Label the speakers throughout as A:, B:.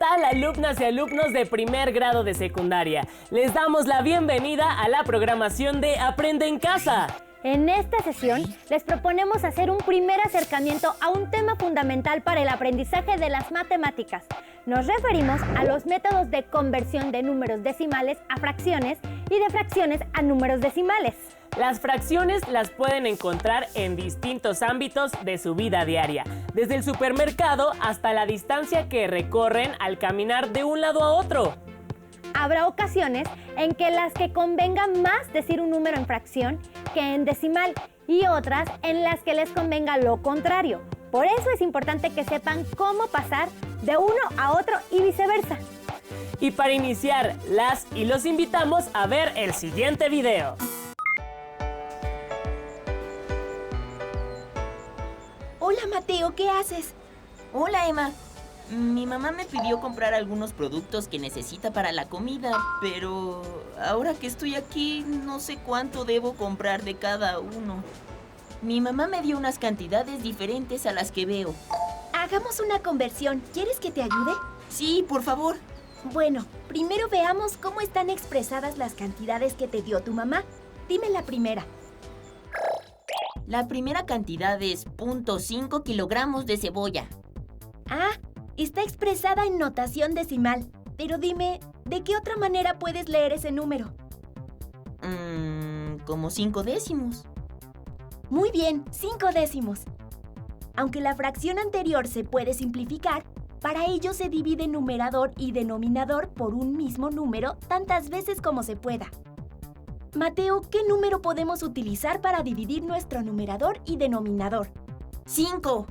A: tal, alumnas y alumnos de primer grado de secundaria? Les damos la bienvenida a la programación de Aprende en Casa.
B: En esta sesión les proponemos hacer un primer acercamiento a un tema fundamental para el aprendizaje de las matemáticas. Nos referimos a los métodos de conversión de números decimales a fracciones y de fracciones a números decimales.
A: Las fracciones las pueden encontrar en distintos ámbitos de su vida diaria, desde el supermercado hasta la distancia que recorren al caminar de un lado a otro.
B: Habrá ocasiones en que las que convenga más decir un número en fracción que en decimal y otras en las que les convenga lo contrario. Por eso es importante que sepan cómo pasar de uno a otro y viceversa.
A: Y para iniciar, las y los invitamos a ver el siguiente video.
C: Hola Mateo, ¿qué haces?
D: Hola Emma. Mi mamá me pidió comprar algunos productos que necesita para la comida, pero ahora que estoy aquí no sé cuánto debo comprar de cada uno. Mi mamá me dio unas cantidades diferentes a las que veo.
C: Hagamos una conversión. ¿Quieres que te ayude?
D: Sí, por favor.
C: Bueno, primero veamos cómo están expresadas las cantidades que te dio tu mamá. Dime la primera.
D: La primera cantidad es 0.5 kilogramos de cebolla.
C: Ah, está expresada en notación decimal. Pero dime, ¿de qué otra manera puedes leer ese número?
D: Como 5 décimos.
C: Muy bien, 5 décimos. Aunque la fracción anterior se puede simplificar, para ello se divide numerador y denominador por un mismo número tantas veces como se pueda. Mateo, ¿qué número podemos utilizar para dividir nuestro numerador y denominador?
D: 5.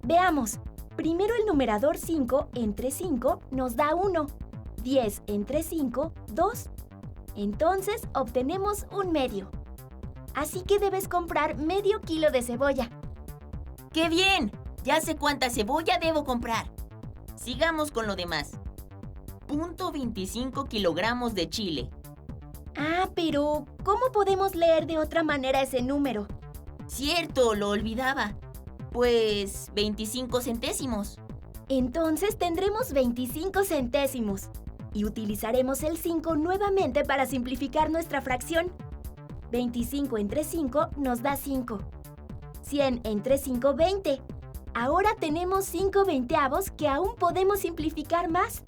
C: Veamos. Primero el numerador 5 entre 5 nos da 1. 10 entre 5, 2. Entonces obtenemos un medio. Así que debes comprar medio kilo de cebolla.
D: ¡Qué bien! Ya sé cuánta cebolla debo comprar. Sigamos con lo demás. 0.25 kilogramos de chile.
C: Ah, pero ¿cómo podemos leer de otra manera ese número?
D: Cierto, lo olvidaba. Pues 25 centésimos.
C: Entonces tendremos 25 centésimos. Y utilizaremos el 5 nuevamente para simplificar nuestra fracción. 25 entre 5 nos da 5. 100 entre 5, 20. Ahora tenemos 5 veinteavos que aún podemos simplificar más.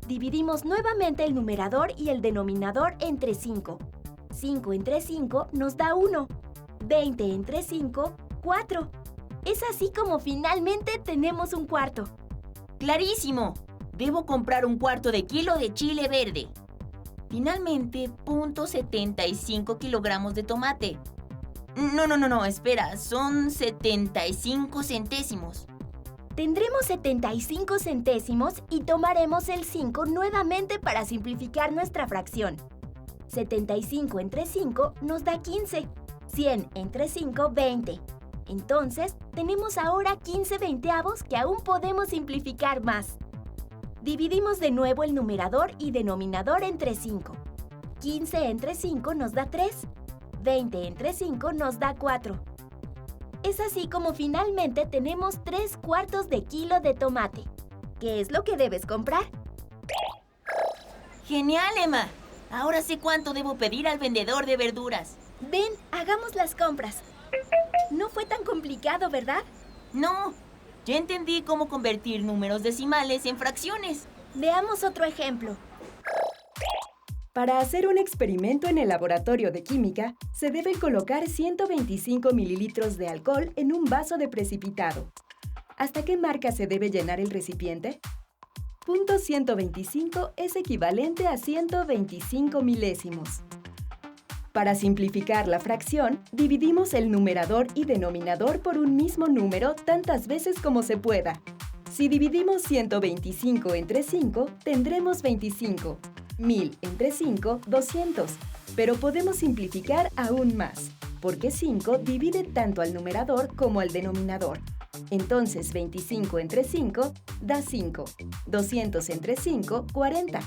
C: Dividimos nuevamente el numerador y el denominador entre 5. 5 entre 5 nos da 1. 20 entre 5, 4. Es así como finalmente tenemos un cuarto.
D: ¡Clarísimo! Debo comprar un cuarto de kilo de chile verde. Finalmente, 0.75 kilogramos de tomate. No, espera, son 75 centésimos.
C: Tendremos 75 centésimos y tomaremos el 5 nuevamente para simplificar nuestra fracción. 75 entre 5 nos da 15. 100 entre 5, 20. Entonces, tenemos ahora 15 veinteavos que aún podemos simplificar más. Dividimos de nuevo el numerador y denominador entre 5. 15 entre 5 nos da 3. 20 entre 5 nos da 4. Es así como finalmente tenemos 3 cuartos de kilo de tomate. ¿Qué es lo que debes comprar?
D: ¡Genial, Emma! Ahora sé cuánto debo pedir al vendedor de verduras.
C: Ven, hagamos las compras. No fue tan complicado, ¿verdad?
D: No, ya entendí cómo convertir números decimales en fracciones.
C: Veamos otro ejemplo.
E: Para hacer un experimento en el laboratorio de química, se debe colocar 125 mililitros de alcohol en un vaso de precipitado. ¿Hasta qué marca se debe llenar el recipiente? Punto 125 es equivalente a 125 milésimos. Para simplificar la fracción, dividimos el numerador y denominador por un mismo número tantas veces como se pueda. Si dividimos 125 entre 5, tendremos 25. 1000 entre 5, 200. Pero podemos simplificar aún más, porque 5 divide tanto al numerador como al denominador. Entonces 25 entre 5 da 5. 200 entre 5, 40.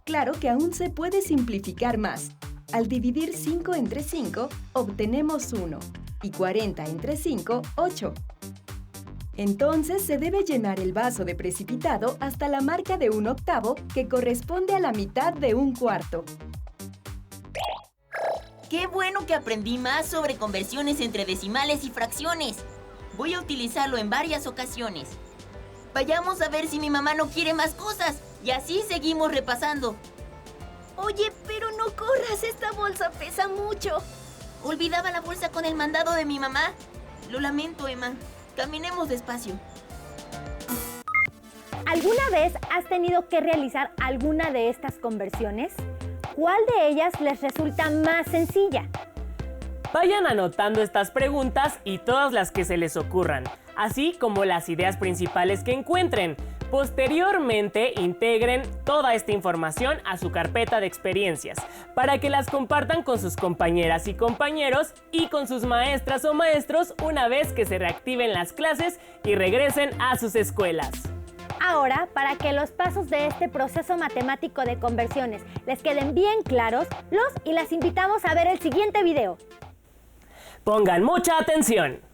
E: Claro que aún se puede simplificar más. Al dividir 5 entre 5, obtenemos 1. Y 40 entre 5, 8. Entonces se debe llenar el vaso de precipitado hasta la marca de 1/8, que corresponde a la mitad de 1/4.
D: ¡Qué bueno que aprendí más sobre conversiones entre decimales y fracciones! Voy a utilizarlo en varias ocasiones. Vayamos a ver si mi mamá no quiere más cosas y así seguimos repasando.
C: Oye, pero no corras, esta bolsa pesa mucho.
D: Olvidaba la bolsa con el mandado de mi mamá. Lo lamento, Emma. Caminemos despacio.
B: ¿Alguna vez has tenido que realizar alguna de estas conversiones? ¿Cuál de ellas les resulta más sencilla?
A: Vayan anotando estas preguntas y todas las que se les ocurran, así como las ideas principales que encuentren. Posteriormente, integren toda esta información a su carpeta de experiencias para que las compartan con sus compañeras y compañeros y con sus maestras o maestros una vez que se reactiven las clases y regresen a sus escuelas.
B: Ahora, para que los pasos de este proceso matemático de conversiones les queden bien claros, los y las invitamos a ver el siguiente video.
A: Pongan mucha atención.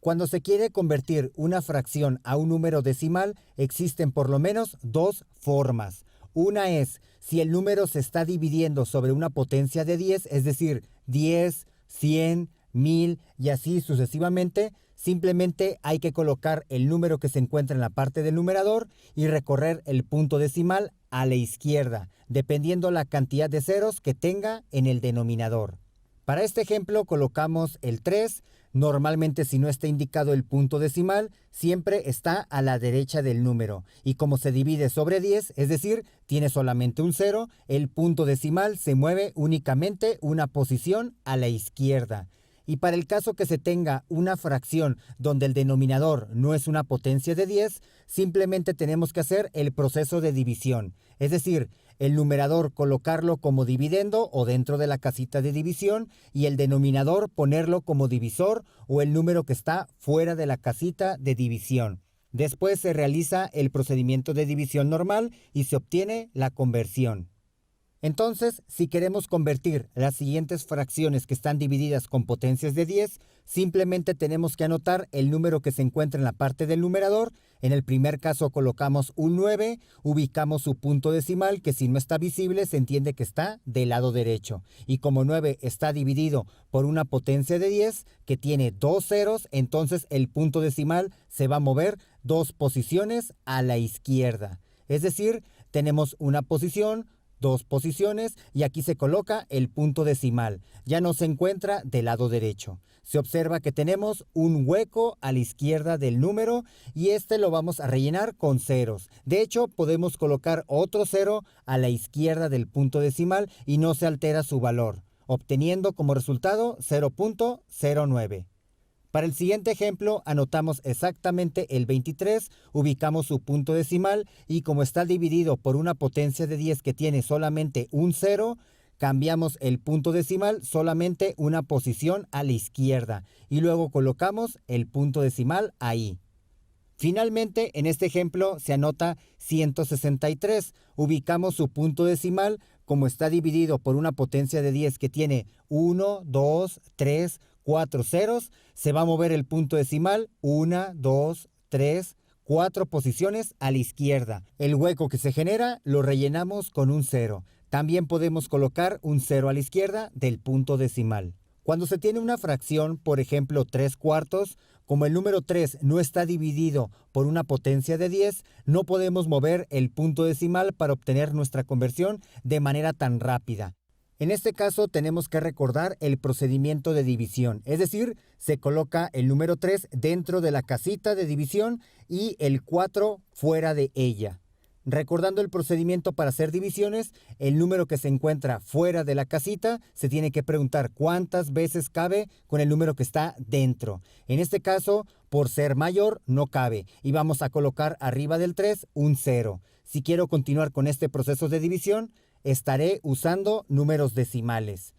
F: Cuando se quiere convertir una fracción a un número decimal, existen por lo menos dos formas. Una es si el número se está dividiendo sobre una potencia de 10, es decir, 10, 100, 1000 y así sucesivamente. Simplemente hay que colocar el número que se encuentra en la parte del numerador y recorrer el punto decimal a la izquierda, dependiendo la cantidad de ceros que tenga en el denominador. Para este ejemplo colocamos el 3. Normalmente, si no está indicado el punto decimal, siempre está a la derecha del número. Y como se divide sobre 10, es decir, tiene solamente un 0, el punto decimal se mueve únicamente una posición a la izquierda. Y para el caso que se tenga una fracción donde el denominador no es una potencia de 10, simplemente tenemos que hacer el proceso de división. Es decir, el numerador colocarlo como dividendo o dentro de la casita de división y el denominador ponerlo como divisor o el número que está fuera de la casita de división. Después se realiza el procedimiento de división normal y se obtiene la conversión. Entonces, si queremos convertir las siguientes fracciones que están divididas con potencias de 10, simplemente tenemos que anotar el número que se encuentra en la parte del numerador. En el primer caso colocamos un 9, ubicamos su punto decimal, que si no está visible se entiende que está del lado derecho. Y como 9 está dividido por una potencia de 10, que tiene dos ceros, entonces el punto decimal se va a mover 2 posiciones a la izquierda. Es decir, tenemos una posición, 2 posiciones y aquí se coloca el punto decimal. Ya no se encuentra del lado derecho. Se observa que tenemos un hueco a la izquierda del número y este lo vamos a rellenar con ceros. De hecho, podemos colocar otro 0 a la izquierda del punto decimal y no se altera su valor, obteniendo como resultado 0.09. Para el siguiente ejemplo, anotamos exactamente el 23, ubicamos su punto decimal y como está dividido por una potencia de 10 que tiene solamente un 0, cambiamos el punto decimal solamente una posición a la izquierda y luego colocamos el punto decimal ahí. Finalmente, en este ejemplo se anota 163, ubicamos su punto decimal, como está dividido por una potencia de 10 que tiene 1, 2, 3, 4 ceros, se va a mover el punto decimal 1, 2, 3, 4 posiciones a la izquierda. El hueco que se genera lo rellenamos con un 0. También podemos colocar un 0 a la izquierda del punto decimal. Cuando se tiene una fracción, por ejemplo 3/4, como el número 3 no está dividido por una potencia de 10, no podemos mover el punto decimal para obtener nuestra conversión de manera tan rápida. En este caso tenemos que recordar el procedimiento de división, es decir, se coloca el número 3 dentro de la casita de división y el 4 fuera de ella. Recordando el procedimiento para hacer divisiones, el número que se encuentra fuera de la casita se tiene que preguntar cuántas veces cabe con el número que está dentro. En este caso, por ser mayor, no cabe y vamos a colocar arriba del 3 un 0. Si quiero continuar con este proceso de división, estaré usando números decimales.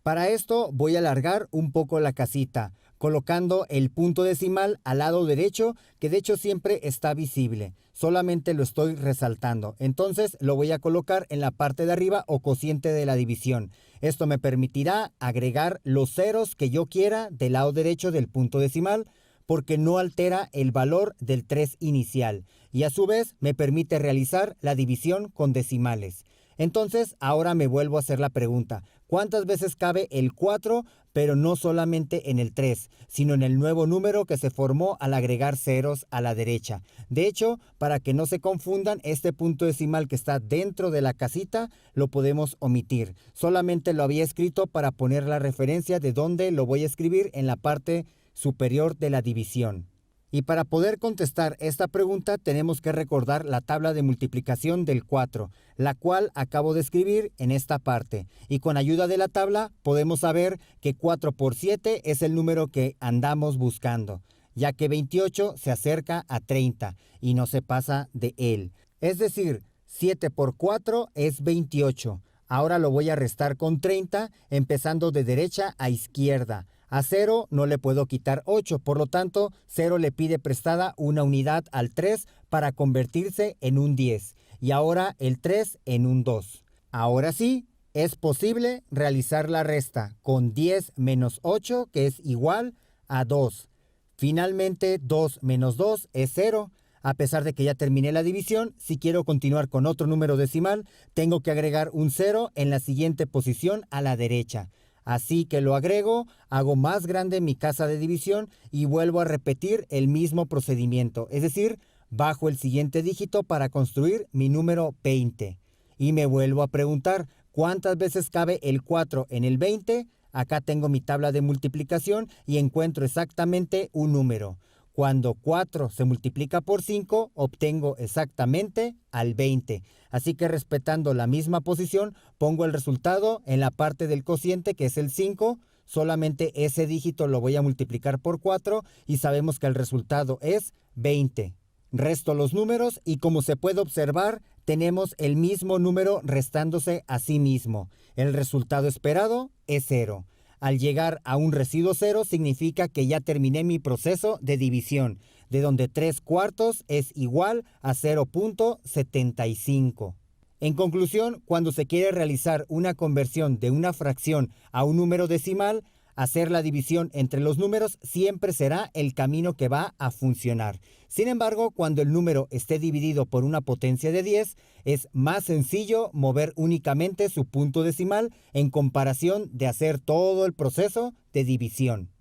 F: Para esto voy a alargar un poco la casita, colocando el punto decimal al lado derecho, que de hecho siempre está visible. Solamente lo estoy resaltando. Entonces lo voy a colocar en la parte de arriba o cociente de la división. Esto me permitirá agregar los ceros que yo quiera del lado derecho del punto decimal, porque no altera el valor del 3 inicial y a su vez me permite realizar la división con decimales. Entonces, ahora me vuelvo a hacer la pregunta, ¿cuántas veces cabe el 4, pero no solamente en el 3, sino en el nuevo número que se formó al agregar ceros a la derecha? De hecho, para que no se confundan, este punto decimal que está dentro de la casita lo podemos omitir. Solamente lo había escrito para poner la referencia de dónde lo voy a escribir en la parte superior de la división. Y para poder contestar esta pregunta tenemos que recordar la tabla de multiplicación del 4, la cual acabo de escribir en esta parte. Y con ayuda de la tabla podemos saber que 4 por 7 es el número que andamos buscando, ya que 28 se acerca a 30 y no se pasa de él. Es decir, 7 por 4 es 28. Ahora lo voy a restar con 30, empezando de derecha a izquierda. A 0 no le puedo quitar 8, por lo tanto, 0 le pide prestada una unidad al 3 para convertirse en un 10. Y ahora el 3 en un 2. Ahora sí, es posible realizar la resta con 10 menos 8, que es igual a 2. Finalmente, 2 menos 2 es 0. A pesar de que ya terminé la división, si quiero continuar con otro número decimal, tengo que agregar un 0 en la siguiente posición a la derecha. Así que lo agrego, hago más grande mi casa de división y vuelvo a repetir el mismo procedimiento. Es decir, bajo el siguiente dígito para construir mi número 20. Y me vuelvo a preguntar, ¿cuántas veces cabe el 4 en el 20? Acá tengo mi tabla de multiplicación y encuentro exactamente un número. Cuando 4 se multiplica por 5, obtengo exactamente al 20. Así que respetando la misma posición, pongo el resultado en la parte del cociente, que es el 5. Solamente ese dígito lo voy a multiplicar por 4 y sabemos que el resultado es 20. Resto los números y como se puede observar, tenemos el mismo número restándose a sí mismo. El resultado esperado es 0. Al llegar a un residuo 0 significa que ya terminé mi proceso de división, de donde 3/4 es igual a 0.75. En conclusión, cuando se quiere realizar una conversión de una fracción a un número decimal, hacer la división entre los números siempre será el camino que va a funcionar. Sin embargo, cuando el número esté dividido por una potencia de 10, es más sencillo mover únicamente su punto decimal en comparación de hacer todo el proceso de división.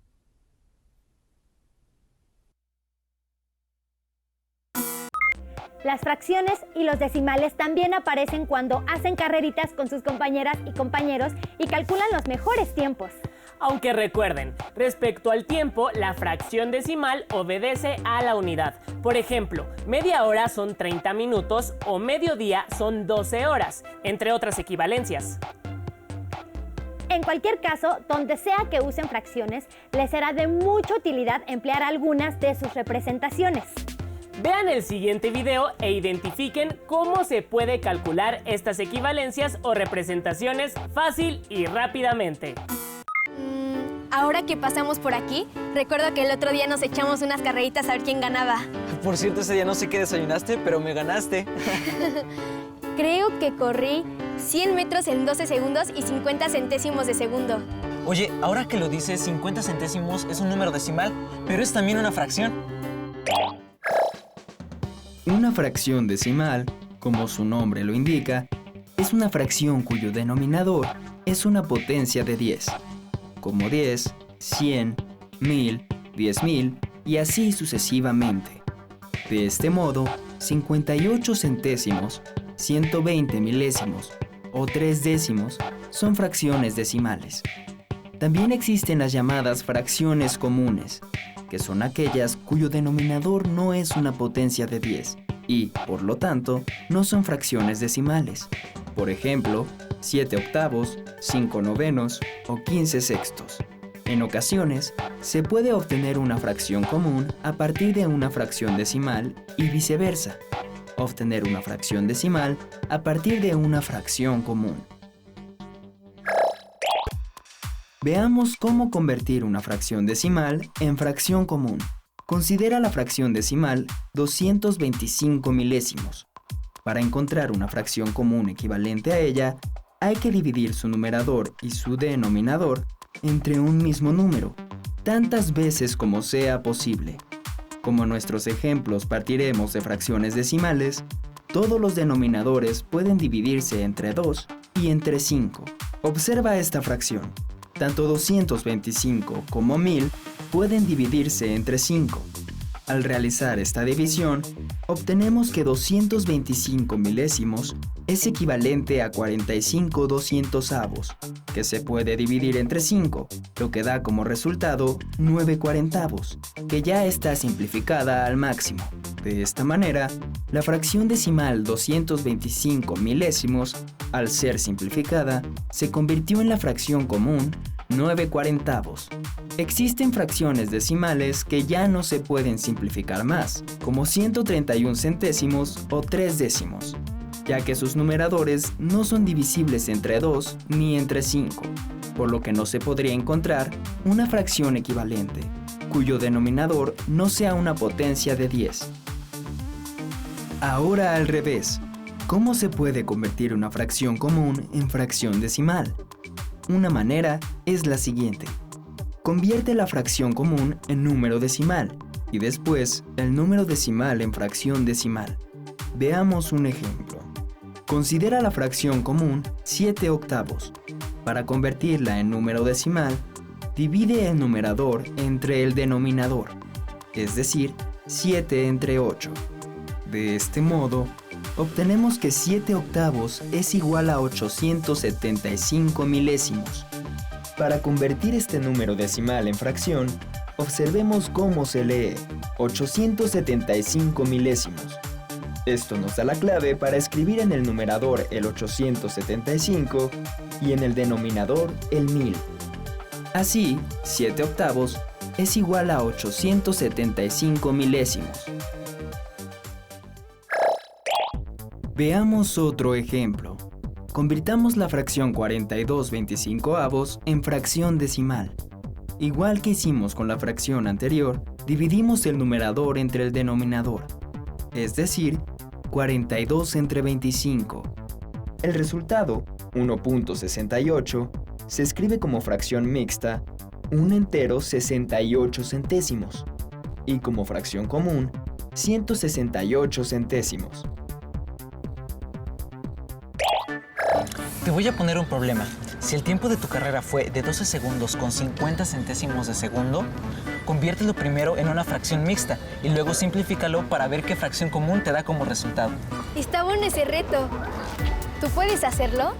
B: Las fracciones y los decimales también aparecen cuando hacen carreritas con sus compañeras y compañeros y calculan los mejores tiempos.
A: Aunque recuerden, respecto al tiempo, la fracción decimal obedece a la unidad. Por ejemplo, media hora son 30 minutos o mediodía son 12 horas, entre otras equivalencias.
B: En cualquier caso, donde sea que usen fracciones, les será de mucha utilidad emplear algunas de sus representaciones.
A: Vean el siguiente video e identifiquen cómo se puede calcular estas equivalencias o representaciones fácil y rápidamente.
G: Ahora que pasamos por aquí, recuerdo que el otro día nos echamos unas carreritas a ver quién ganaba.
H: Por cierto, ese día no sé qué desayunaste, pero me ganaste.
G: Creo que corrí 100 metros en 12 segundos y 50 centésimos de segundo.
H: Oye, ahora que lo dices, 50 centésimos es un número decimal, pero es también una fracción.
I: Una fracción decimal, como su nombre lo indica, es una fracción cuyo denominador es una potencia de 10. Como 10, 100, 1000, 10.000 y así sucesivamente. De este modo, 58 centésimos, 120 milésimos o 3 décimos son fracciones decimales. También existen las llamadas fracciones comunes, que son aquellas cuyo denominador no es una potencia de 10 y, por lo tanto, no son fracciones decimales. Por ejemplo, 7 octavos, 5 novenos o 15 sextos. En ocasiones, se puede obtener una fracción común a partir de una fracción decimal y viceversa. Obtener una fracción decimal a partir de una fracción común. Veamos cómo convertir una fracción decimal en fracción común. Considera la fracción decimal 225 milésimos. Para encontrar una fracción común equivalente a ella, hay que dividir su numerador y su denominador entre un mismo número, tantas veces como sea posible. Como en nuestros ejemplos partiremos de fracciones decimales, todos los denominadores pueden dividirse entre 2 y entre 5. Observa esta fracción. Tanto 225 como 1000 pueden dividirse entre 5. Al realizar esta división, obtenemos que 225 milésimos es equivalente a 45 200avos, que se puede dividir entre 5, lo que da como resultado 9 40avos, que ya está simplificada al máximo. De esta manera, la fracción decimal 225 milésimos, al ser simplificada, se convirtió en la fracción común 9 40avos. Existen fracciones decimales que ya no se pueden simplificar más, como 131 centésimos o 3 décimos, ya que sus numeradores no son divisibles entre 2 ni entre 5, por lo que no se podría encontrar una fracción equivalente, cuyo denominador no sea una potencia de 10. Ahora al revés, ¿cómo se puede convertir una fracción común en fracción decimal? Una manera es la siguiente. Convierte la fracción común en número decimal y después el número decimal en fracción decimal. Veamos un ejemplo. Considera la fracción común 7 octavos. Para convertirla en número decimal, divide el numerador entre el denominador, es decir, 7 entre 8. De este modo, obtenemos que 7 octavos es igual a 875 milésimos. Para convertir este número decimal en fracción, observemos cómo se lee 875 milésimos. Esto nos da la clave para escribir en el numerador el 875 y en el denominador el 1000. Así, 7 octavos es igual a 875 milésimos. Veamos otro ejemplo. Convirtamos la fracción 42 25avos en fracción decimal. Igual que hicimos con la fracción anterior, dividimos el numerador entre el denominador, es decir, 42 entre 25. El resultado, 1.68, se escribe como fracción mixta, un entero 68 centésimos, y como fracción común, 168 centésimos.
H: Te voy a poner un problema. Si el tiempo de tu carrera fue de 12 segundos con 50 centésimos de segundo, conviértelo primero en una fracción mixta y luego simplifícalo para ver qué fracción común te da como resultado.
G: Está bueno ese reto. ¿Tú puedes hacerlo?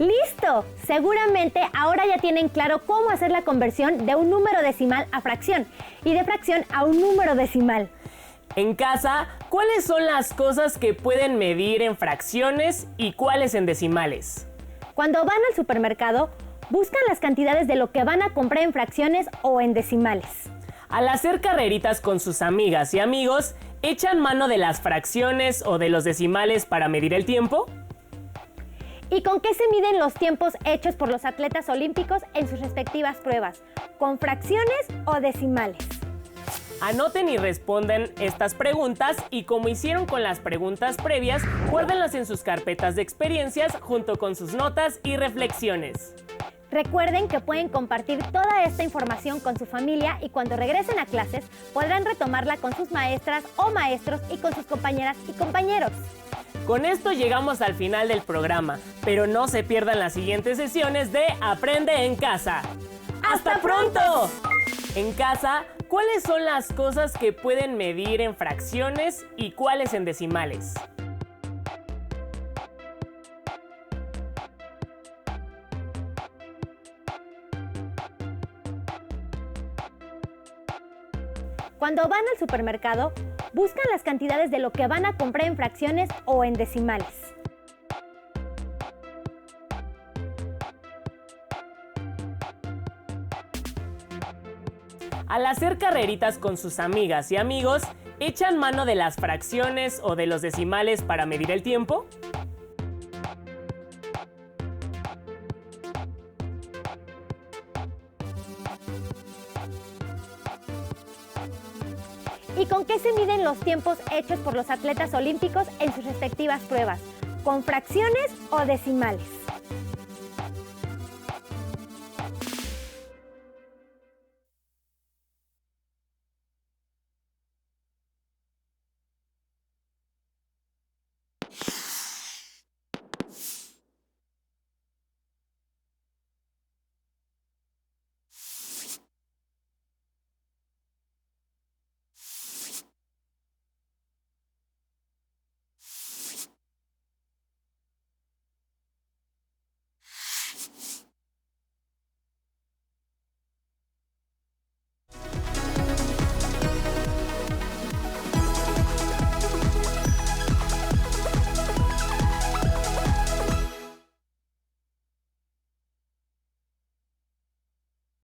B: ¡Listo! Seguramente ahora ya tienen claro cómo hacer la conversión de un número decimal a fracción y de fracción a un número decimal.
A: En casa, ¿cuáles son las cosas que pueden medir en fracciones y cuáles en decimales?
B: Cuando van al supermercado, buscan las cantidades de lo que van a comprar en fracciones o en decimales.
A: Al hacer carreritas con sus amigas y amigos, ¿echan mano de las fracciones o de los decimales para medir el tiempo?
B: ¿Y con qué se miden los tiempos hechos por los atletas olímpicos en sus respectivas pruebas? ¿Con fracciones o decimales?
A: Anoten y responden estas preguntas y como hicieron con las preguntas previas, guárdenlas en sus carpetas de experiencias junto con sus notas y reflexiones.
B: Recuerden que pueden compartir toda esta información con su familia y cuando regresen a clases podrán retomarla con sus maestras o maestros y con sus compañeras y compañeros.
A: Con esto llegamos al final del programa, pero no se pierdan las siguientes sesiones de Aprende en Casa. ¡Hasta pronto! En casa, ¿cuáles son las cosas que pueden medir en fracciones y cuáles en decimales?
B: Cuando van al supermercado, buscan las cantidades de lo que van a comprar en fracciones o en decimales.
A: Al hacer carreritas con sus amigas y amigos, ¿echan mano de las fracciones o de los decimales para medir el tiempo?
B: ¿Y con qué se miden los tiempos hechos por los atletas olímpicos en sus respectivas pruebas? ¿Con fracciones o decimales?